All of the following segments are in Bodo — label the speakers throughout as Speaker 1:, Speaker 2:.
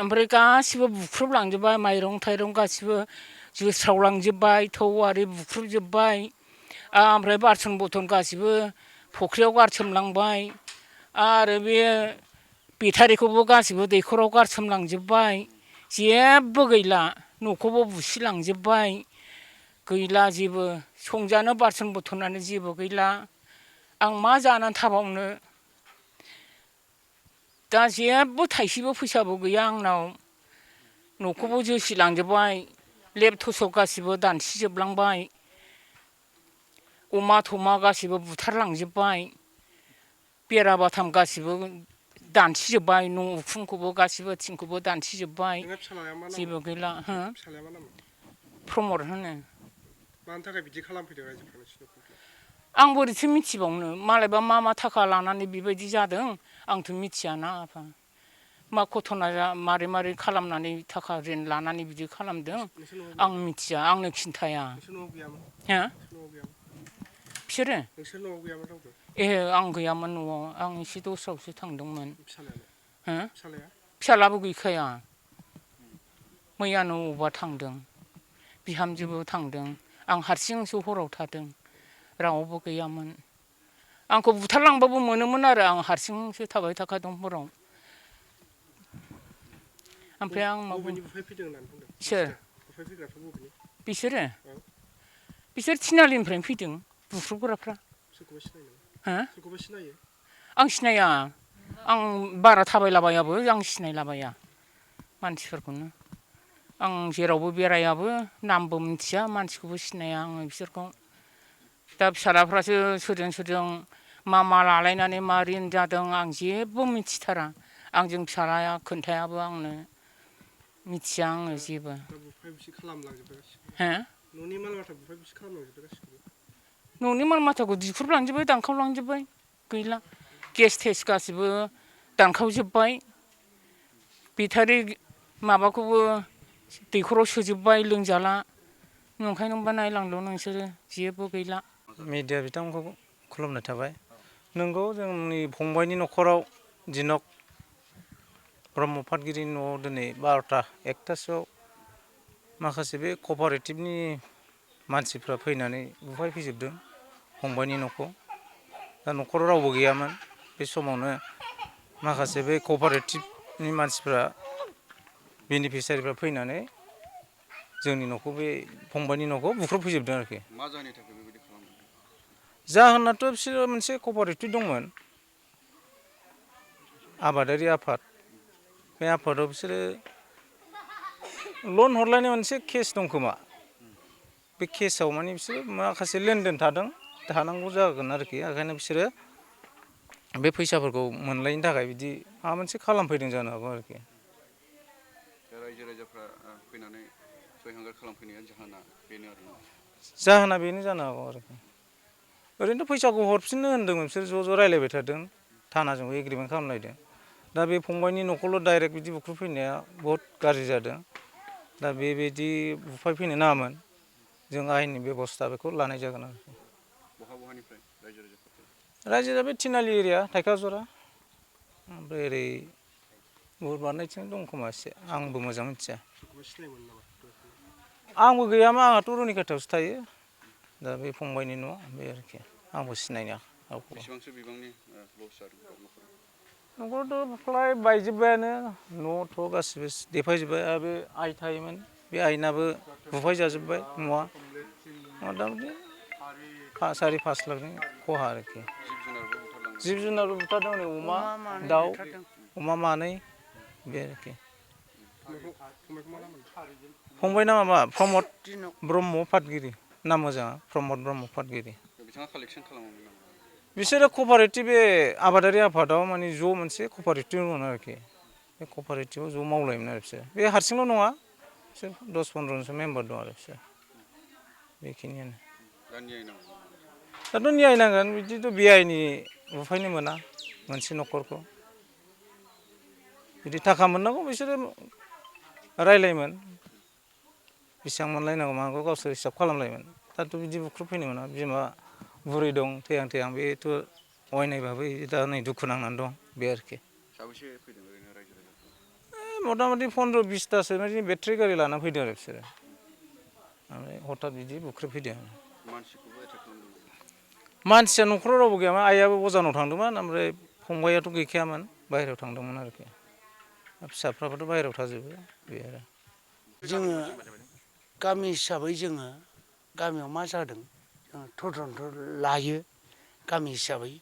Speaker 1: ओमफ्राय गासिबो बुख्रुबलांजोब्बाय माइरं थाइरं गासिबो जोस्रावलांजोब्बाय थौ आरि बुख्रुबजोब्बाय ओमफ्राय बासन बरथन गासिबो फुख्रियाव गारसोमलांबाय आरो बे बेटारिखौबो गासिबो दैखराव गारसोमलांजोब्बाय जेबो गैला न'खौबो बुसिलांजोब्बाय गैला जेबो संजानो बासन बरथनानो जेबो गैला आं मा जानानै थाबावनो दा जेबो थाइसेबो फैसाबो गैया आंनाव न'खौबो जोसिलांजोब्बाय लेब थसक गासिबो दानसिजोबलांबाय अमा थमा गासिबो बुथारलांजोब्बाय बेरा बाथाम गासिबो दानसिजोब्बाय न' उखुमखौबो गासिबो थिंखौबो दानसिजोब्बाय जेबो गैला हो प्रमद होनो
Speaker 2: मानि थाखाय बिदि खालामफैदों रायजोफ्रा नोंसिनि
Speaker 1: आं बोरैथो मिथिबावनो मालायबा मा थाखा लानानै बेबायदि जादों आंथ' मिथियाना आफा मा घटना मारै खालामनानै थाखा रिन लानानै बिदि खालामदों आं मिथिया आंनो खिन्थाया हो बिसोरो
Speaker 2: नोंसोर न'आव गैयामोन रावबो
Speaker 1: एहे आं गैयामोन न'आव आं एसे दस्रायावसो थांदोंमोन
Speaker 2: फिसालायालाय
Speaker 1: हो
Speaker 2: फिसालाया
Speaker 1: फिसालाबो गैखाया मैयानो अबावबा थांदों बिहामजोबो थांदों आं हारसिंसो हराव थादों रावबो गैयामोन आंखौ बुथारलांबाबो मोनोमोन आरो आं हारसिंसो थाबाय थाखादों हराव ओमफ्राय आं मा बुं
Speaker 2: बबेनि बुफाय फैदों होननानै बुंदों
Speaker 1: सोर
Speaker 2: बुफाय फैग्राफ्रा बबेनि
Speaker 1: बिसोर थिनालिनिफ्रायनो फैदों बुख्रुबग्राफ्रा
Speaker 2: सोरखौबा सिनायो
Speaker 1: हो
Speaker 2: सोरखौबा सिनायो
Speaker 1: आं सिनाया आं बारा थाबायलाबायाबो आं सिनायलाबाया मानसिफोरखौनो आं जेरावबो बेरायाबो नामबो मिथिया मानसिखौबो सिनाया आङो बिसोरखौ दा फिसालाफ्रासो सोरजों मा लालायनानै मा रिन जादों आं जेबो मिथिथारा आंजों फिसालाया खोन्थायाबो आंनो मिथिया आङो जेबो
Speaker 2: बुफाय बुसि खालामलांजोब्बाय गासिबो
Speaker 1: हो
Speaker 2: न'नि माल माथा बुफाय बुसि खालामलांजोब्बाय गासिखौबो
Speaker 1: न'नि माल माथाखौ दिख्रुबलांजोब्बाय दानखावलांजोब्बाय गैला गेस थेस गासिबो दानखावजोब्बाय बेटारि माबाखौबो दैखराव सोजोब्बाय लोंजाला नंखायनोबा नायलांद' नोंसोरो जेबो गैला
Speaker 3: मिडिया बिथांमोनखौ खुलुमनाय थाबाय नोंगौ जोंनि फंबायनि न'खराव दिनक ब्रह्म पाटगिरिनि न'आव दिनै 12टा 1टासोआव माखासे बे कपारेटिभनि मानसिफ्रा फैनानै बुफायफैजोबदों फंबायनि न'खौ दा न'खराव रावबो गैयामोन बे समावनो माखासे बे कपारेटिभनि मानसिफ्रा बेनिफिसारिफ्रा फैनानै जोंनि न'खौ बे फंबायनि न'खौ बुख्रुबफैजोबदों आरोखि
Speaker 4: मा जाहोननि थाखाय बेबायदि खालामदों
Speaker 3: जाहोनाथ' बिसोरो मोनसे कपारेटिभ दंमोन आबादारि आफाद बे आफादाव बिसोरो लन हरलायनाय मोनसे केस दं खोमा बे केसाव माने बिसोरो माखासे लेनदेन थानांगौ जागोन आरोखि ओंखायनो बिसोरो बे फैसाफोरखौ मोनलायनो थाखाय बिदि माबा मोनसे खालामफैदों जानो हागौ आरोखि
Speaker 4: रायजो राजाफ्रा फैनानै सयहांगार खालामफैनाया
Speaker 3: जाहोना बेनो जानो हागौ आरोखि ओरैनोथ' फैसाखौ हरफिननो होन्दोंमोन बिसोर ज' रायज्लायबाय थादों थानाजोंबो एग्रिमेन्ट खालामलायदों दा बे फंबायनि न'खौल' डाइरेक्ट बिदि बुख्रुबफैनाया बहुद गाज्रि जादों दा बेबायदि बुफायफैनो नाङामोन जों आयेननि बेब'स्था बेखौ लानाय जागोन आरोखि
Speaker 4: बहानिफ्राय रायजो
Speaker 3: रायजोआ बे थिनालि एरिया थाइखाजरा ओमफ्राय ओरै बुहुद बारनायथिं दं खोमा एसे आंबो मोजां मिथिया आंबो गैयामोन आंहाथ' रुनिखाथायावसो थायो दा बे फंबायनि न' बे आरोखि आंबो सिनायनाया
Speaker 4: बेसेबांसो बिबांनि लस जादों
Speaker 3: न'खराथ' फ्राय बायजोब्बायानो न'थ' गासिबो देफायजोब्बाय आरो बे आइ थायोमोन बे आइनाबो बुफाय जाजोब्बाय न'आ मथा मथि 4-5 लाखनि खहा आरोखि जिब जुनारबो बुथारदों हनै अमा दाउ अमा मानै बे आरोखि फंबायना माबा प्रमद ब्रह्म पाटगिरि नाम मोजाङा प्रमद ब्रह्म पाटगिरि
Speaker 4: बिथाङा कालेक्सन खालामोमोन नामा
Speaker 3: बिसोरो कपारेटिभ बे आबादारि आफादाव माने ज' मोनसे कपारेटिभ दंमोन आरोखि बे कपारेटिभआव ज' मावलायोमोन आरो बिसोर बे हारसिंल' नङा बिसोर 10-15 जनसो मेम्बार दं आरो बिसोर बेखिनियानो दाथ' न्याय नांगोन बिदिथ' बेआइनि बुफायनो मोना मोनसे न'खरखौ बिदि थाखा मोननांगौ बिसोरो रायलायोमोन बेसेबां मोनलायनांगौ मानांगौ गावसोर हिसाब खालामलायोमोन दाथ' बिदि बुख्रुबफैनो मोना बिमा बुरै दं थैहां बेथ' अयनायबाबो दा नै दुखु नांनानै दं बे आरोखि
Speaker 4: साबेसे फैदों ओरैनो रायजो राजाफ्रा
Speaker 3: मथा मथि 15-20तासो माने बेटारि गारि लाना फैदों आरो बिसोरो ओमफ्राय हथात बिदि बुख्रेबफैदों
Speaker 4: मानसिखौबो एटाक खालामदों
Speaker 3: मानसिया न'खराव रावबो गैयामोन आइयाबो अजानाव थांदोंमोन ओमफ्राय फंबायाथ' गैखायामोन बाहेरायाव थांदोंमोन आरोखि फिसाफ्राबोथ' बाहेरायाव थाजोबो बे आरो
Speaker 5: जोङो गामि हिसाबै जोङो गामियाव मा जादों जों तदन्त लायो गामि हिसाबै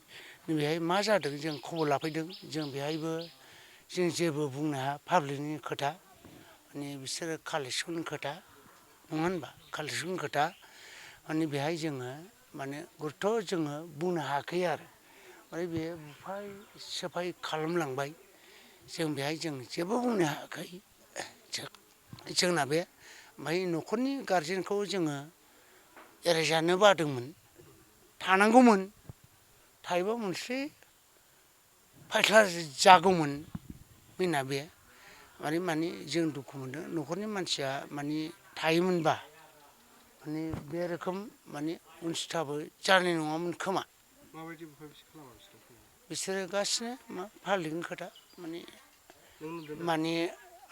Speaker 5: बेहाय मा जादों जों खबर लाफैदों जों बेहायबो जों जेबो बुंनो हाया पाब्लिकनि खोथा माने बिसोरो कालेकसननि खोथा नङा होनबा कालेकसननि खोथा माने बेहाय जोङो माने गुरुत्त' जोङो बुंनो हायाखै आरो माने बे बुफाय सिफाय खालामलांबाय जों बेहाय जों जेबो बुंनो हायाखै जोंना बे ओमफ्राय न'खरनि गारजेनखौ जोङो एरायजानो बादोंमोन थानांगौमोन थायोबा मोनसे फायख्ला जागौमोन जोंना बे माने जों दुखु मोनदों न'खरनि मानसिया माने थायोमोनबा माने बे रोखोम माने उनस्थिथाबो जानाय नङामोन खोमा
Speaker 2: माबायदि बुफाय बुसि खालामा
Speaker 5: बिसोरो गासिनो मा पाब्लिकनि खोथा माने
Speaker 2: नों नुदों ना?
Speaker 5: माने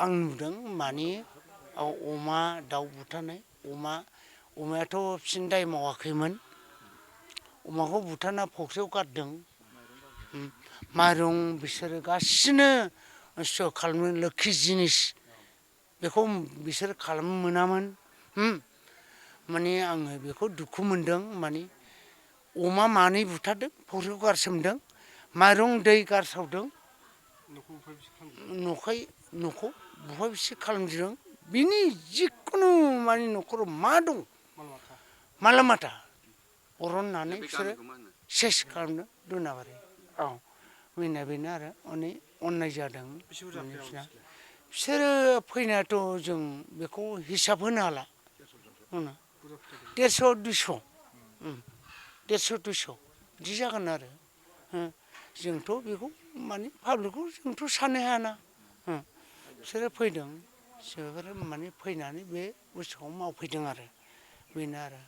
Speaker 5: आं नुदों माने अमा दाउ बुथारनाय अमायाथ' बिसोरनि दाय मावाखैमोन अमाखौ बुथारना फख्रियाव गारदों माइरं बिसोरो गासिनो नस्थ' खालामनो लोक्षि जिनिस बेखौ बिसोर खालामनो मोनामोन माने आङो बेखौ दुखु मोनदों माने अमा मानै बुथारदों फख्रियाव गारसोमदों माइरं दै गारसावदों
Speaker 2: न'खौ बुफाय बुसि खालामदों
Speaker 5: न'खौ बुफाय बुसि खालामदों बिनि जिखुनु माने न'खराव मा दं माला माथा अरननानै बिसोरो सेस खालामनो दुनाबारि औ मैना बेनो आरो अनेक अननाय जादों
Speaker 2: बेसे बुरजा फैयामोन
Speaker 5: बिसोरो फैनायाथ' जों बेखौ हिसाब होनो हाला 150-200 150-200 बिदि जागोन आरो जोंथ' बेखौ माने पाब्लिकखौ जोंथ' साननो हायाना बिसोरो फैदों बिसोरो माने फैनानै बे बुस्थुखौ मावफैदों आरो बेनो आरो